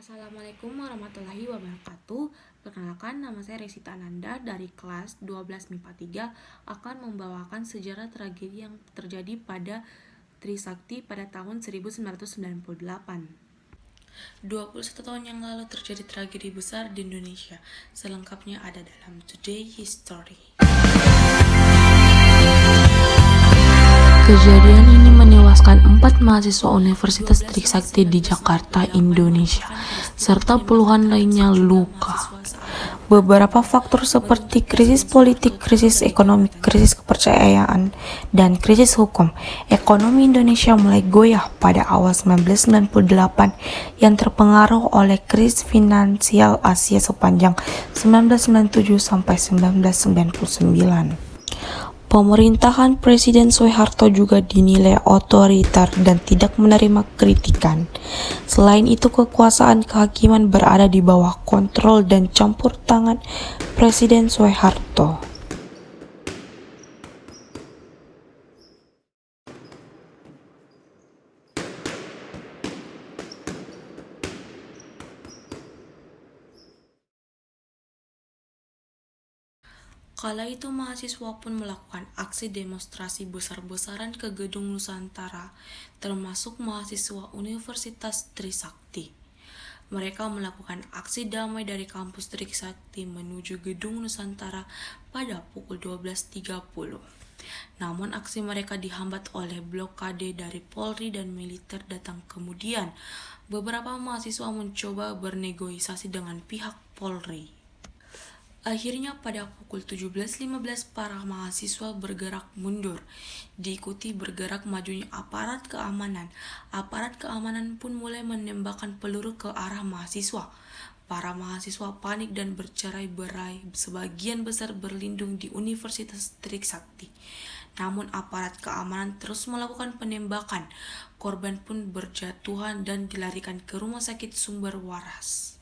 Assalamualaikum warahmatullahi wabarakatuh. Perkenalkan, nama saya Resita Ananda dari kelas 12 MIPA 3 akan membawakan sejarah tragedi yang terjadi pada Trisakti pada tahun 1998. 21 tahun yang lalu terjadi tragedi besar di Indonesia. Selengkapnya ada dalam Today History. Kejadian ini menewaskan 4 mahasiswa Universitas Trisakti di Jakarta, Indonesia, serta puluhan lainnya luka. Beberapa faktor seperti krisis politik, krisis ekonomi, krisis kepercayaan, dan krisis hukum ekonomi Indonesia mulai goyah pada awal 1998 yang terpengaruh oleh krisis finansial Asia sepanjang 1997 sampai 1999. Pemerintahan Presiden Soeharto juga dinilai otoriter dan tidak menerima kritikan. Selain itu, kekuasaan kehakiman berada di bawah kontrol dan campur tangan Presiden Soeharto. Kala itu mahasiswa pun melakukan aksi demonstrasi besar-besaran ke Gedung Nusantara, termasuk mahasiswa Universitas Trisakti. Mereka melakukan aksi damai dari kampus Trisakti menuju Gedung Nusantara pada pukul 12.30. Namun aksi mereka dihambat oleh blokade dari Polri dan militer datang kemudian. Beberapa mahasiswa mencoba bernegosiasi dengan pihak Polri. Akhirnya pada pukul 17.15 para mahasiswa bergerak mundur, diikuti bergerak majunya aparat keamanan. Aparat keamanan pun mulai menembakkan peluru ke arah mahasiswa. Para mahasiswa panik dan bercerai-berai, sebagian besar berlindung di Universitas Trisakti. Namun aparat keamanan terus melakukan penembakan. Korban pun berjatuhan dan dilarikan ke Rumah Sakit Sumber Waras.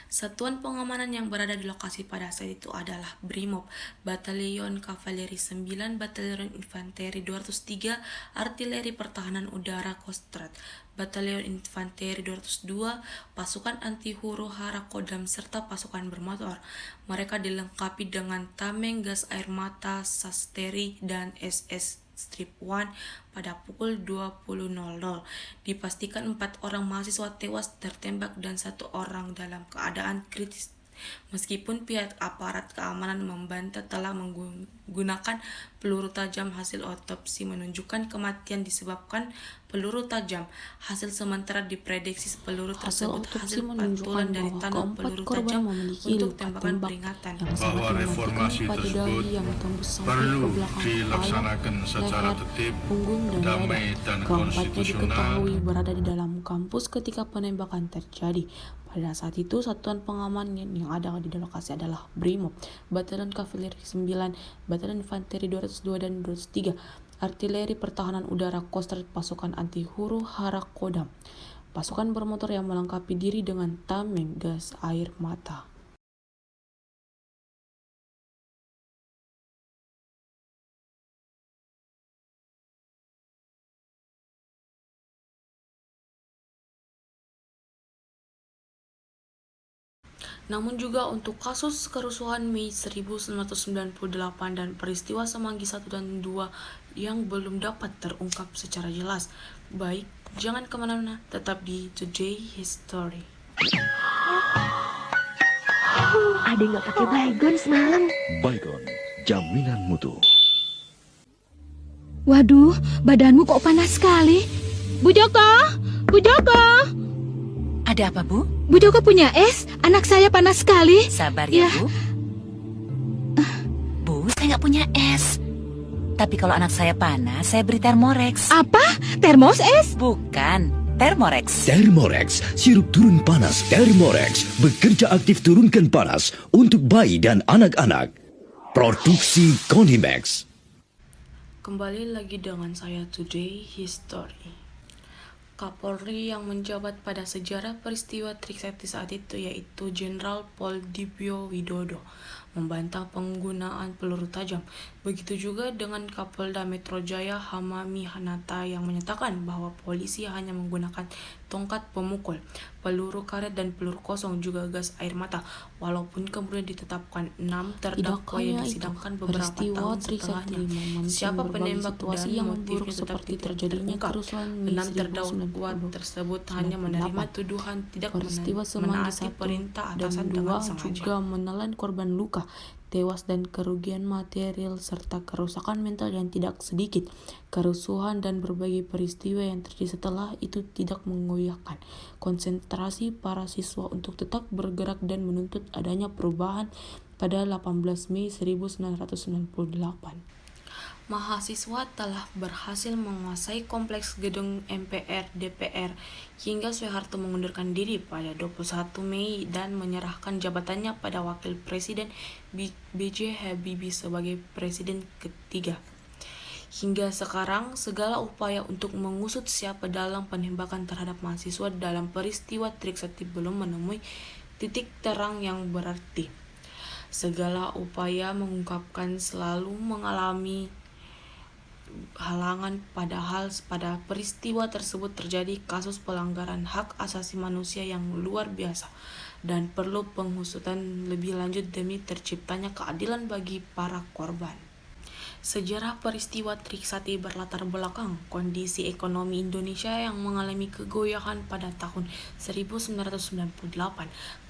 Satuan pengamanan yang berada di lokasi pada saat itu adalah Brimob, Batalion Kavaleri 9, Batalion Infanteri 203, Artileri Pertahanan Udara Kostrat, Batalion Infanteri 202, pasukan anti huru-hara Kodam, serta pasukan bermotor. Mereka dilengkapi dengan tameng, gas air mata, sasteri, dan SS Strip 1 pada pukul 20.00. Dipastikan 4 orang mahasiswa tewas tertembak dan 1 orang dalam keadaan kritis. Meskipun pihak aparat keamanan membantah telah menggunakan peluru tajam, hasil otopsi menunjukkan kematian disebabkan peluru tajam. Hasil sementara diprediksi peluru tersebut hasil pantulan dari tanam peluru tajam untuk tembakan peringatan. Bahwa reformasi tersebut perlu dilaksanakan secara tertib, damai, dan konstitusional. Berada di dalam kampus ketika penembakan terjadi. Pada saat itu, satuan pengaman yang ada di lokasi adalah Brimob, Batalion Kavaleri 9, Batalion Infanteri 202 dan 203, Artileri Pertahanan Udara Kostrat, pasukan anti huru-hara Kodam, pasukan bermotor yang melengkapi diri dengan tameng, gas air mata. Namun juga untuk kasus kerusuhan Mei 1998 dan peristiwa Semanggi 1 dan 2 yang belum dapat terungkap secara jelas. Baik, jangan kemana-mana, tetap di Today History. Ada nggak pakai baygon semalam? Baygon, jaminan mutu. Waduh, badanmu kok panas sekali. Bu Joko, Bu Joko. Ada apa, Bu? Bu Joko punya es? Anak saya panas sekali. Sabar ya, Ya. Bu. Bu, saya nggak punya es. Tapi kalau anak saya panas, saya beri Thermorex. Apa? Termos es? Bukan, Thermorex. Thermorex, sirup turun panas Thermorex. Bekerja aktif turunkan panas untuk bayi dan anak-anak. Produksi Konimax. Kembali lagi dengan saya Today History. Kapolri yang menjabat pada sejarah peristiwa Trisakti saat itu yaitu Jenderal Pol Dipyo Widodo membantah penggunaan peluru tajam. Begitu juga dengan Kapolda Metro Jaya Hamami Hanata yang menyatakan bahwa polisi hanya menggunakan tongkat pemukul, peluru karet dan peluru kosong juga gas air mata, walaupun kemudian ditetapkan 6 terdakwa yang disidangkan beberapa tahun setelahnya. Siapa penembak dan motifnya tetapi terjadinya kerusuhan 6 terdakwa tersebut hanya menerima tuduhan tidak menaati perintah atasan dengan sengaja. Juga menelan korban luka, tewas dan kerugian material serta kerusakan mental yang tidak sedikit. Kerusuhan dan berbagai peristiwa yang terjadi setelah itu tidak mengoyakkan konsentrasi para siswa untuk tetap bergerak dan menuntut adanya perubahan pada 18 Mei 1998. Mahasiswa telah berhasil menguasai kompleks gedung MPR DPR hingga Soeharto mengundurkan diri pada 21 Mei dan menyerahkan jabatannya pada Wakil Presiden B.J. Habibie sebagai Presiden ketiga. Hingga sekarang, segala upaya untuk mengusut siapa dalam penembakan terhadap mahasiswa dalam peristiwa Trisakti belum menemui titik terang yang berarti. Segala upaya mengungkapkan selalu mengalami halangan, padahal pada peristiwa tersebut terjadi kasus pelanggaran hak asasi manusia yang luar biasa dan perlu pengusutan lebih lanjut demi terciptanya keadilan bagi para korban. Sejarah peristiwa Trisakti berlatar belakang kondisi ekonomi Indonesia yang mengalami kegoyahan pada tahun 1998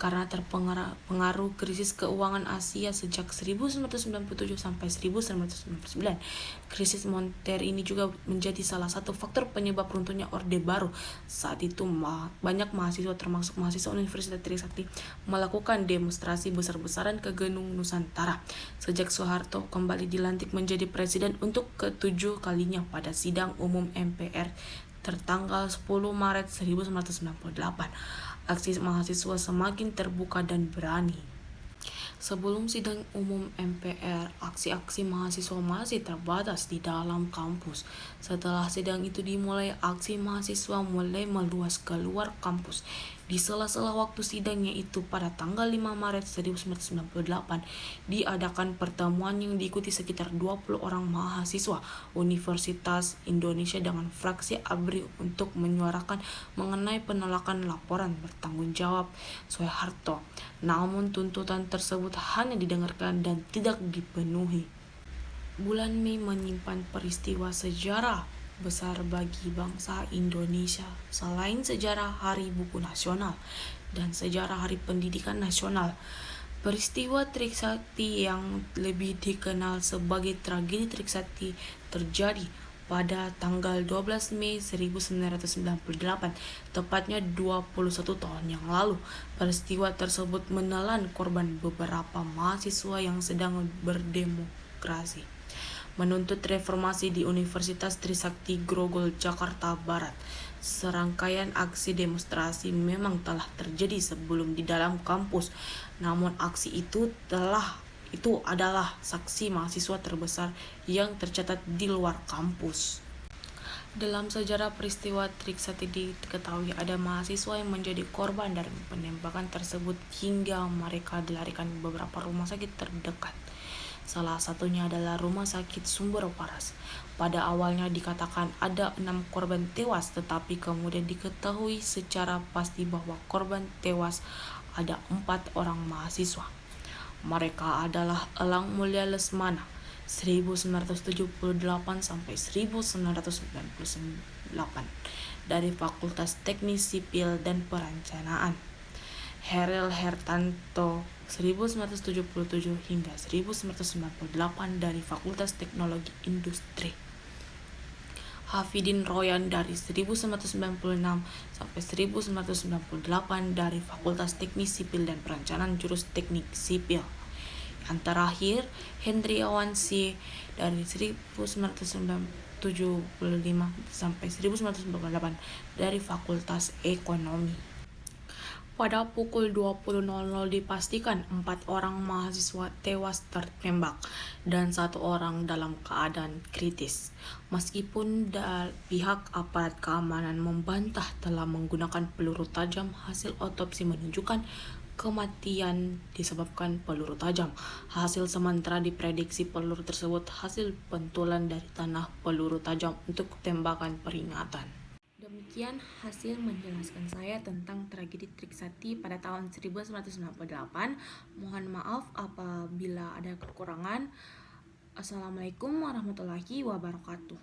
karena terpengaruh krisis keuangan Asia sejak 1997 sampai 1999. Krisis moneter ini juga menjadi salah satu faktor penyebab runtuhnya Orde Baru. Saat itu banyak mahasiswa termasuk mahasiswa Universitas Trisakti melakukan demonstrasi besar-besaran ke Gedung Nusantara. Sejak Soeharto kembali dilantik menjadi presiden untuk ke-7 kalinya pada sidang umum MPR tertanggal 10 Maret 1998, aksi mahasiswa semakin terbuka dan berani. Sebelum sidang umum MPR, aksi-aksi mahasiswa masih terbatas di dalam kampus. Setelah sidang itu dimulai, aksi mahasiswa mulai meluas keluar kampus. Di sela-sela waktu sidang yaitu pada tanggal 5 Maret 1998, diadakan pertemuan yang diikuti sekitar 20 orang mahasiswa Universitas Indonesia dengan fraksi ABRI untuk menyuarakan mengenai penolakan laporan bertanggung jawab Soeharto. Namun tuntutan tersebut hanya didengarkan dan tidak dipenuhi. Bulan Mei menyimpan peristiwa sejarah besar bagi bangsa Indonesia selain sejarah Hari Buku Nasional dan sejarah Hari Pendidikan Nasional. Peristiwa Trisakti yang lebih dikenal sebagai tragedi Trisakti terjadi pada tanggal 12 Mei 1998, tepatnya 21 tahun yang lalu. Peristiwa tersebut menelan korban beberapa mahasiswa yang sedang berdemonstrasi menuntut reformasi di Universitas Trisakti Grogol, Jakarta Barat. Serangkaian aksi demonstrasi memang telah terjadi sebelum di dalam kampus, namun aksi itu adalah saksi mahasiswa terbesar yang tercatat di luar kampus. Dalam sejarah peristiwa Trisakti diketahui ada mahasiswa yang menjadi korban dari penembakan tersebut hingga mereka dilarikan beberapa rumah sakit terdekat. Salah satunya adalah Rumah Sakit Sumber Waras. Pada awalnya dikatakan ada 6 korban tewas, tetapi kemudian diketahui secara pasti bahwa korban tewas ada 4 orang mahasiswa. Mereka adalah Elang Mulya Lesmana 1978 sampai 1998 dari Fakultas Teknik Sipil dan Perencanaan, Herel Hertanto 1977 hingga 1998 dari Fakultas Teknologi Industri, Hafidin Royan dari 1996 sampai 1998 dari Fakultas Teknik Sipil dan Perencanaan Jurus Teknik Sipil. Yang terakhir, Hendriawan C dari 1995 sampai 1998 dari Fakultas Ekonomi. Pada pukul 20.00 dipastikan 4 orang mahasiswa tewas tertembak dan 1 orang dalam keadaan kritis. Meskipun pihak aparat keamanan membantah telah menggunakan peluru tajam, hasil otopsi menunjukkan kematian disebabkan peluru tajam. Hasil sementara diprediksi peluru tersebut hasil pentulan dari tanah peluru tajam untuk tembakan peringatan. Demikian hasil menjelaskan saya tentang tragedi Trisakti pada tahun 1998. Mohon maaf apabila ada kekurangan. Assalamualaikum warahmatullahi wabarakatuh.